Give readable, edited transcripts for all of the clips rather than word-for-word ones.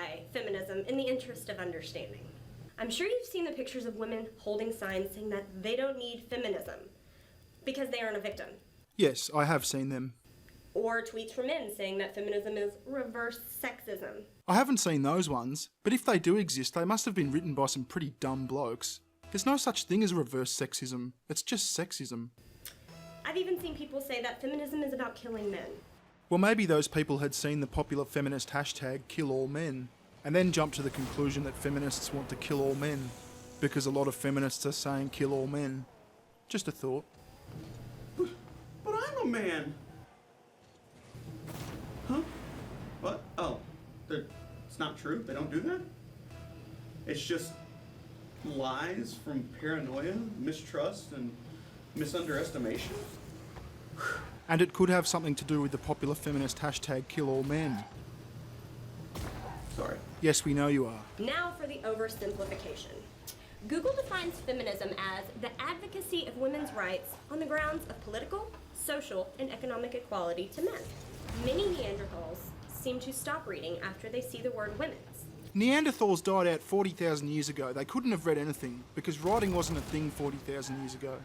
simplify feminism in the interest of understanding. I'm sure you've seen the pictures of women holding signs saying that they don't need feminism because they aren't a victim. Yes, I have seen them. Or tweets from men saying that feminism is reverse sexism. I haven't seen those ones, but if they do exist, they must have been written by some pretty dumb blokes. There's no such thing as reverse sexism, it's just sexism. I've even seen people say that feminism is about killing men. Well, maybe those people had seen the popular feminist hashtag #KillAllMen, and then jumped to the conclusion that feminists want to kill all men, because a lot of feminists are saying kill all men. Just a thought. But I'm a man. Huh? What? Oh, it's not true? They don't do that? It's just lies from paranoia, mistrust, and misunderestimation? And it could have something to do with the popular feminist hashtag #KillAllMen. Sorry. Yes, we know you are. Now for the oversimplification. Google defines feminism as the advocacy of women's rights on the grounds of political, social, and economic equality to men. Many Neanderthals seem to stop reading after they see the word women's. Neanderthals died out 40,000 years ago. They couldn't have read anything, because writing wasn't a thing 40,000 years ago.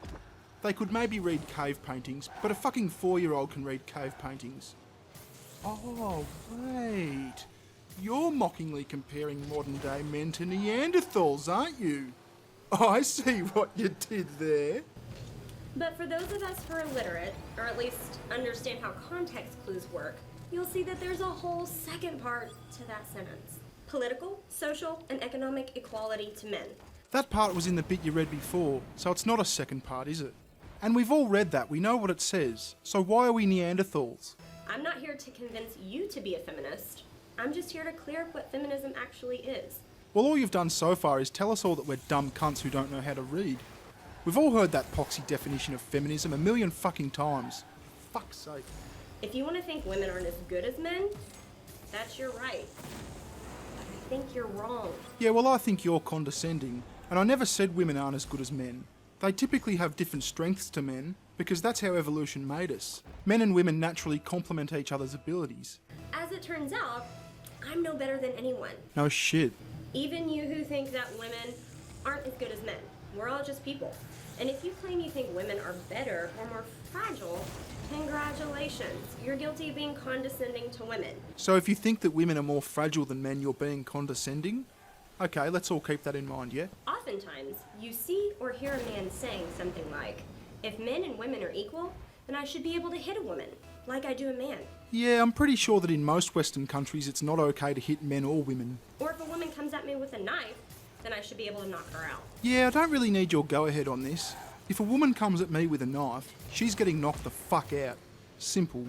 They could maybe read cave paintings, but a fucking 4-year-old can read cave paintings. Oh, wait. You're mockingly comparing modern day men to Neanderthals, aren't you? Oh, I see what you did there. But for those of us who are literate, or at least understand how context clues work, you'll see that there's a whole second part to that sentence. Political, social, and economic equality to men. That part was in the bit you read before, so it's not a second part, is it? And we've all read that, we know what it says. So why are we Neanderthals? I'm not here to convince you to be a feminist. I'm just here to clear up what feminism actually is. Well, all you've done so far is tell us all that we're dumb cunts who don't know how to read. We've all heard that poxy definition of feminism a million fucking times. Fuck's sake. If you want to think women aren't as good as men, that's your right. But I think you're wrong. Yeah, well, I think you're condescending, and I never said women aren't as good as men. They typically have different strengths to men, because that's how evolution made us. Men and women naturally complement each other's abilities. As it turns out, I'm no better than anyone. No shit. Even you who think that women aren't as good as men. We're all just people. And if you claim you think women are better or more fragile, congratulations. You're guilty of being condescending to women. So if you think that women are more fragile than men, you're being condescending? Okay, let's all keep that in mind, yeah? Oftentimes, you see or hear a man saying something like, if men and women are equal, then I should be able to hit a woman, like I do a man. Yeah, I'm pretty sure that in most Western countries it's not okay to hit men or women. Or if a woman comes at me with a knife, then I should be able to knock her out. Yeah, I don't really need your go-ahead on this. If a woman comes at me with a knife, she's getting knocked the fuck out. Simple.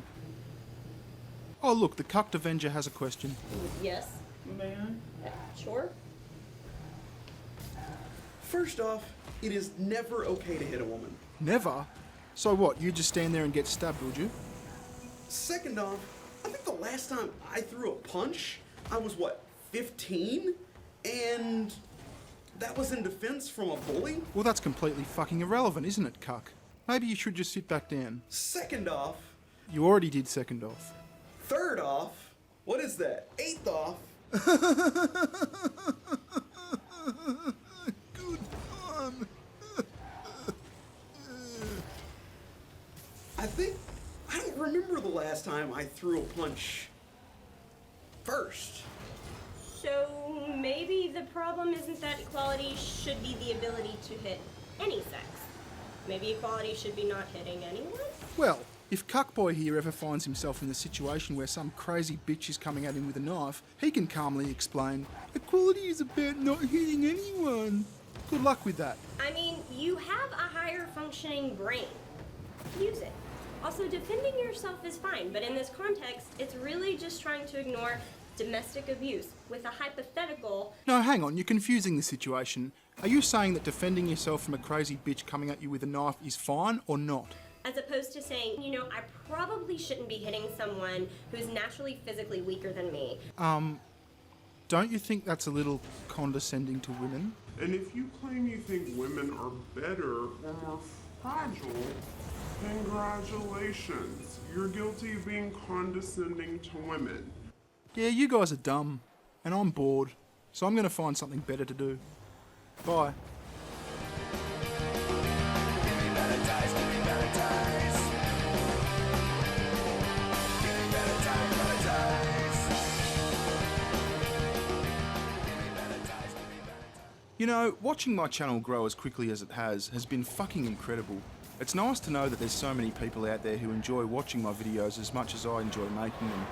Oh look, the Cucked Avenger has a question. Yes? Man. Sure? First off, it is never okay to hit a woman. Never? So what, you just stand there and get stabbed, would you? Second off, I think the last time I threw a punch, I was 15? And that was in defense from a bully? Well, that's completely fucking irrelevant, isn't it, cuck? Maybe you should just sit back down. Second off, You already did second off. third off, what is that? Eighth off, Good fun. I don't remember the last time I threw a punch first. So maybe the problem isn't that equality should be the ability to hit any sex. Maybe equality should be not hitting anyone? Well, if Cuckboy here ever finds himself in the situation where some crazy bitch is coming at him with a knife, he can calmly explain, equality is about not hitting anyone. Good luck with that. I mean, you have a higher functioning brain. Use it. Also, defending yourself is fine, but in this context, it's really just trying to ignore domestic abuse with a hypothetical. No, hang on, you're confusing the situation. Are you saying that defending yourself from a crazy bitch coming at you with a knife is fine or not? As opposed to saying, I probably shouldn't be hitting someone who's naturally physically weaker than me. Don't you think that's a little condescending to women? And if you claim you think women are better or more fragile, congratulations. You're guilty of being condescending to women. Yeah, you guys are dumb. and I'm bored, so I'm going to find something better to do. Bye. You know, watching my channel grow as quickly as it has been fucking incredible. It's nice to know that there's so many people out there who enjoy watching my videos as much as I enjoy making them.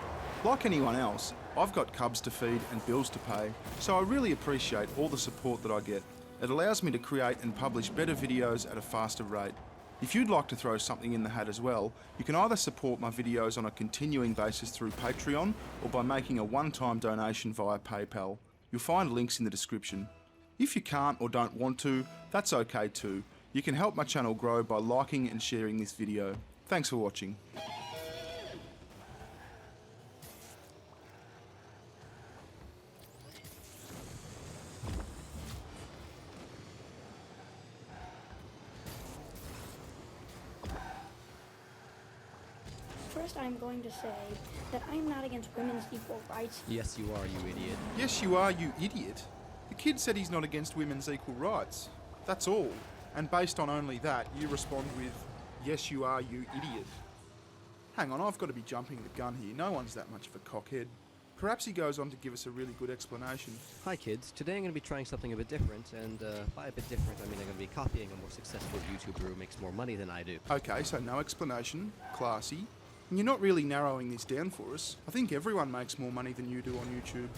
Like anyone else, I've got cubs to feed and bills to pay, so I really appreciate all the support that I get. It allows me to create and publish better videos at a faster rate. If you'd like to throw something in the hat as well, you can either support my videos on a continuing basis through Patreon or by making a one-time donation via PayPal. You'll find links in the description. If you can't or don't want to, that's okay too. You can help my channel grow by liking and sharing this video. Thanks for watching. First, I'm going to say that I'm not against women's equal rights. Yes, you are, you idiot. Yes, you are, you idiot. The kid said he's not against women's equal rights. That's all. And based on only that, you respond with, yes, you are, you idiot. Hang on, I've got to be jumping the gun here. No one's that much of a cockhead. Perhaps he goes on to give us a really good explanation. Hi kids, today I'm going to be trying something a bit different, and by a bit different I mean I'm going to be copying a more successful YouTuber who makes more money than I do. Okay, so no explanation, classy. And you're not really narrowing this down for us. I think everyone makes more money than you do on YouTube.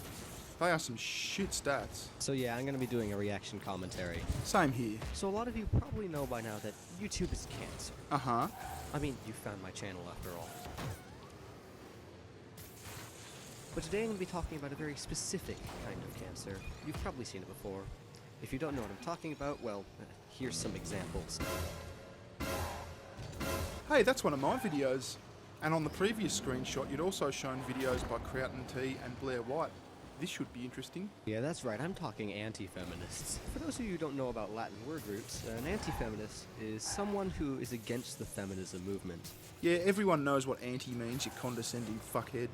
They are some shit stats. So yeah, I'm going to be doing a reaction commentary. Same here. So a lot of you probably know by now that YouTube is cancer. Uh-huh. I mean, you found my channel after all. But today I'm going to be talking about a very specific kind of cancer. You've probably seen it before. If you don't know what I'm talking about, well, here's some examples. Hey, that's one of my videos. And on the previous screenshot, you'd also shown videos by Croughton T and Blair White. This should be interesting. Yeah, that's right, I'm talking anti-feminists. For those of you who don't know about Latin word roots, an anti-feminist is someone who is against the feminism movement. Yeah, everyone knows what anti means, you condescending fuckhead.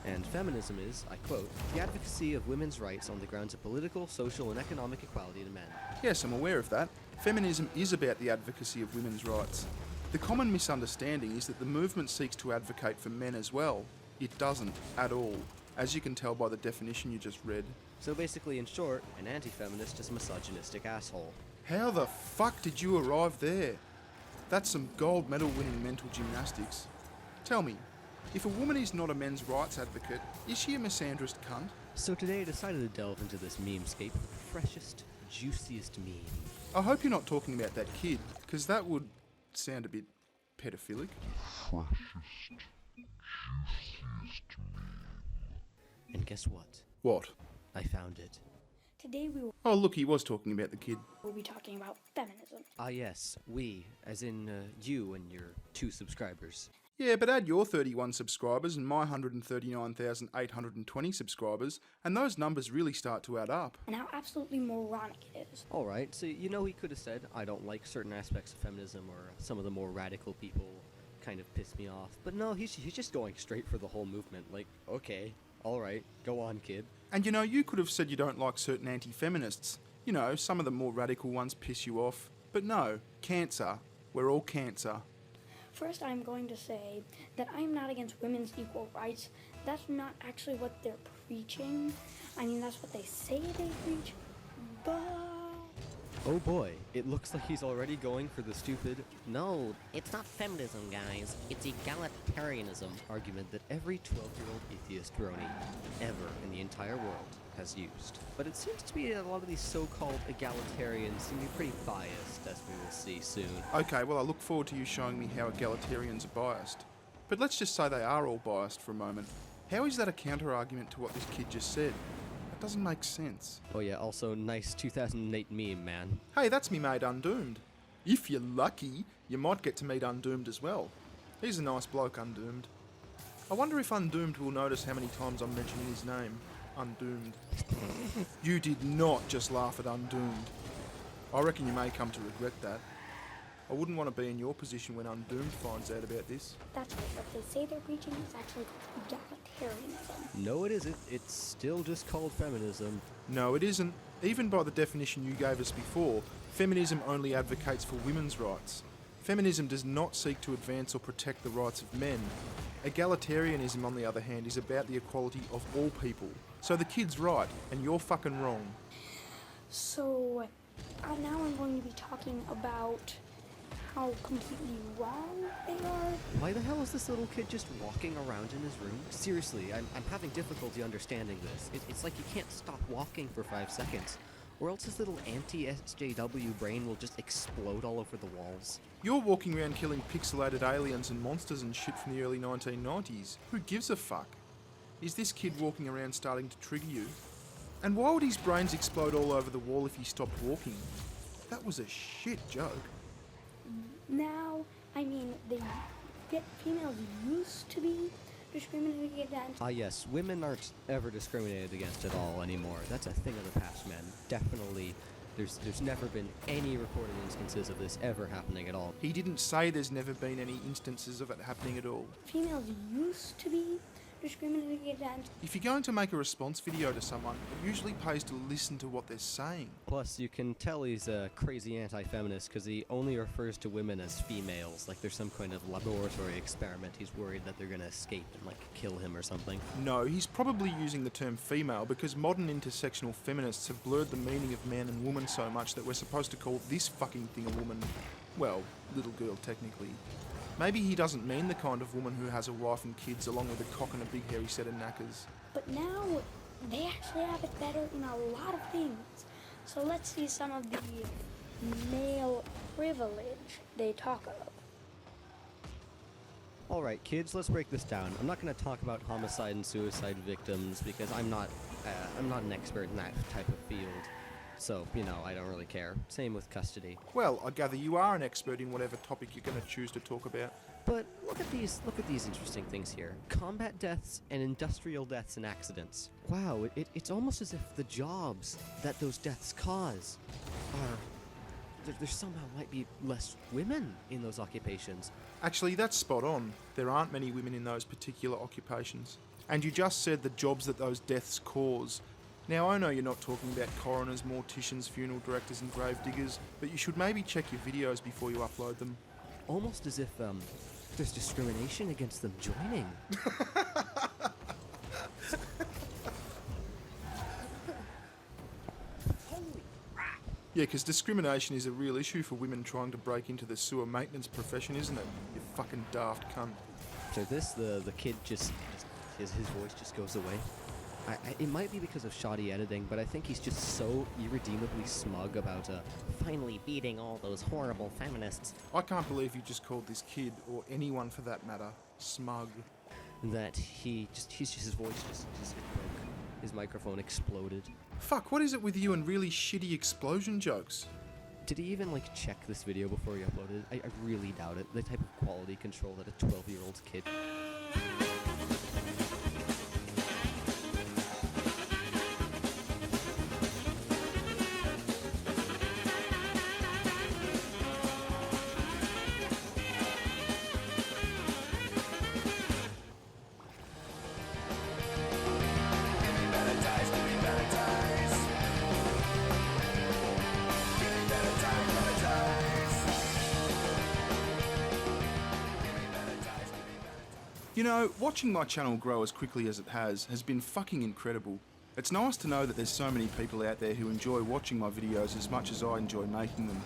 And feminism is, I quote, the advocacy of women's rights on the grounds of political, social, and economic equality to men. Yes, I'm aware of that. Feminism is about the advocacy of women's rights. The common misunderstanding is that the movement seeks to advocate for men as well. It doesn't, at all, as you can tell by the definition you just read. So basically, in short, an anti-feminist is a misogynistic asshole. How the fuck did you arrive there? That's some gold medal winning mental gymnastics. Tell me, if a woman is not a men's rights advocate, is she a misandrist cunt? So today I decided to delve into this memescape with the freshest, juiciest meme. I hope you're not talking about that kid, because that would sound a bit pedophilic. And guess what? What? I found it. Today we Oh, look, he was talking about the kid. will be talking about feminism. Ah yes, we, as in you and your 2 subscribers. Yeah, but add your 31 subscribers and my 139,820 subscribers, and those numbers really start to add up. And how absolutely moronic it is. Alright, so you know he could have said, I don't like certain aspects of feminism, or some of the more radical people kind of piss me off. But no, he's just going straight for the whole movement. Like, okay, alright, go on, kid. And you know, you could have said you don't like certain anti-feminists. You know, some of the more radical ones piss you off. But no, cancer. We're all cancer. First, I'm going to say that I'm not against women's equal rights. That's not actually what they're preaching. I mean, that's what they say they preach, but... Oh boy, it looks like he's already going for the stupid, No, it's not feminism, guys. It's egalitarianism. argument that every 12-year-old atheist brony ever in the entire world has used. But it seems to be a lot of these so-called egalitarians seem to be pretty biased, as we will see soon. Okay, well, I look forward to you showing me how egalitarians are biased. But let's just say they are all biased for a moment. How is that a counter-argument to what this kid just said? That doesn't make sense. Oh yeah, also nice 2008 meme, man. Hey, that's me mate Undoomed. If you're lucky, you might get to meet Undoomed as well. He's a nice bloke, Undoomed. I wonder if Undoomed will notice how many times I'm mentioning his name. Undoomed. You did not just laugh at Undoomed. I reckon you may come to regret that. I wouldn't want to be in your position when Undoomed finds out about this. That's right, what they say they're preaching is actually called egalitarianism. No, it isn't. It's still just called feminism. No, it isn't. Even by the definition you gave us before, feminism only advocates for women's rights. Feminism does not seek to advance or protect the rights of men. Egalitarianism, on the other hand, is about the equality of all people. So the kid's right, and you're fucking wrong. So, now I'm going to be talking about how completely wrong they are. Why the hell is this little kid just walking around in his room? Seriously, I'm having difficulty understanding this. It's like he can't stop walking for 5 seconds, or else his little anti-SJW brain will just explode all over the walls. You're walking around killing pixelated aliens and monsters and shit from the early 1990s. Who gives a fuck? Is this kid walking around starting to trigger you? And why would his brains explode all over the wall if he stopped walking? That was a shit joke. Now, I mean, females used to be discriminated against. Yes, women aren't ever discriminated against at all anymore. That's a thing of the past, man. Definitely, there's never been any recorded instances of this ever happening at all. He didn't say there's never been any instances of it happening at all. Females used to be discriminated against. If you're going to make a response video to someone, it usually pays to listen to what they're saying. Plus, you can tell he's a crazy anti-feminist because he only refers to women as females, like there's some kind of laboratory experiment. He's worried that they're gonna escape and like kill him or something. No, he's probably using the term female because modern intersectional feminists have blurred the meaning of man and woman so much that we're supposed to call this fucking thing a woman. Well, little girl technically. Maybe he doesn't mean the kind of woman who has a wife and kids along with a cock and a big hairy set of knackers. But now, they actually have it better in a lot of things. So let's see some of the male privilege they talk of. Alright kids, let's break this down. I'm not going to talk about homicide and suicide victims because I'm not an expert in that type of field. So, I don't really care. Same with custody. Well, I gather you are an expert in whatever topic you're going to choose to talk about. But look at these interesting things here. Combat deaths and industrial deaths and accidents. Wow, it's almost as if the jobs that those deaths cause are... There somehow might be less women in those occupations. Actually, that's spot on. There aren't many women in those particular occupations. And you just said the jobs that those deaths cause. Now, I know you're not talking about coroners, morticians, funeral directors and grave diggers, but you should maybe check your videos before you upload them. Almost as if, there's discrimination against them joining. Yeah, because discrimination is a real issue for women trying to break into the sewer maintenance profession, isn't it? You fucking daft cunt. So the kid his voice just goes away. It might be because of shoddy editing, but I think he's just so irredeemably smug about Finally beating all those horrible feminists. I can't believe you just called this kid, or anyone for that matter, smug. that his voice just broke. His microphone exploded. Fuck, what is it with you and really shitty explosion jokes? Did he even check this video before he uploaded it? I really doubt it. The type of quality control that a 12-year-old kid... You know, watching my channel grow as quickly as it has been fucking incredible. It's nice to know that there's so many people out there who enjoy watching my videos as much as I enjoy making them.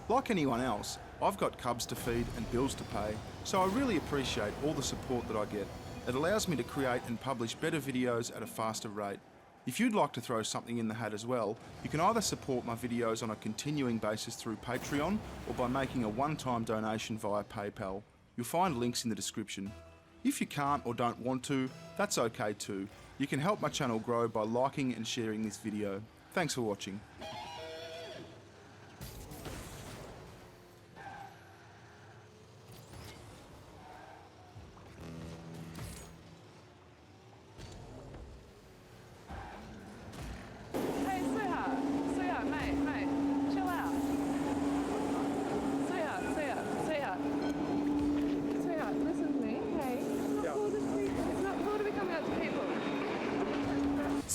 Like anyone else, I've got cubs to feed and bills to pay, so I really appreciate all the support that I get. It allows me to create and publish better videos at a faster rate. If you'd like to throw something in the hat as well, you can either support my videos on a continuing basis through Patreon or by making a one-time donation via PayPal. You'll find links in the description. If you can't or don't want to, that's okay too. You can help my channel grow by liking and sharing this video. Thanks for watching. Hey, sweetheart, mate, chill out. Sweetheart,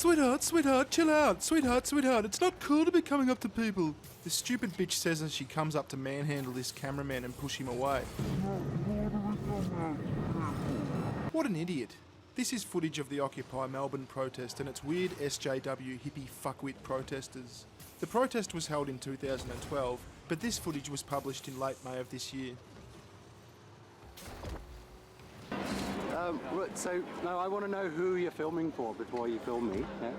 Sweetheart, chill out. Sweetheart, it's not cool to be coming up to people. The stupid bitch says as she comes up to manhandle this cameraman and push him away. What an idiot. This is footage of the Occupy Melbourne protest and its weird SJW hippie fuckwit protesters. The protest was held in 2012, but this footage was published in late May of this year. So, no, I want to know who you're filming for before you film me. Yeah?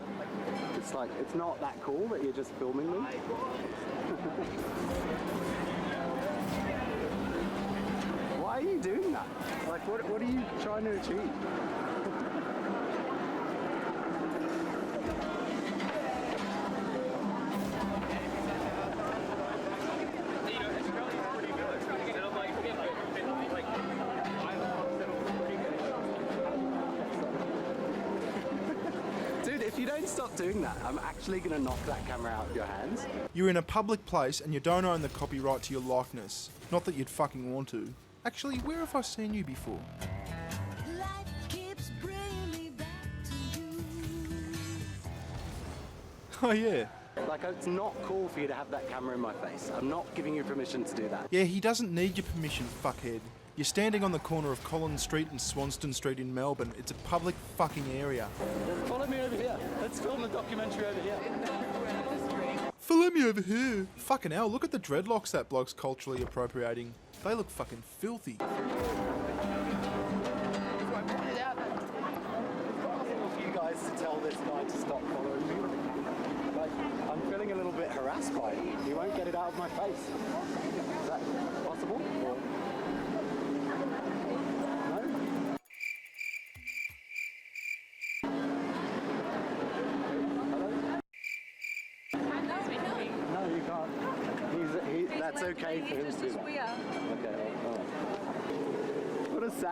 It's like, it's not that cool that you're just filming me. Why are you doing that? Like, what are you trying to achieve? Dude, if you don't stop doing that, I'm actually going to knock that camera out of your hands. You're in a public place and you don't own the copyright to your likeness. Not that you'd fucking want to. Actually, where have I seen you before? Life keeps bringing me back to you. Oh yeah. Like, it's not cool for you to have that camera in my face. I'm not giving you permission to do that. Yeah, he doesn't need your permission, fuckhead. You're standing on the corner of Collins Street and Swanston Street in Melbourne. It's a public fucking area. Follow me over here. Let's film the documentary over here. Follow me over here. Fucking hell, look at the dreadlocks that bloke's culturally appropriating. They look fucking filthy. For you guys to tell this guy to stop following me. Like, I'm feeling a little bit harassed by it. He won't get it out of my face. Is that possible? Or... No, you can't. That's okay for him to do that. Okay.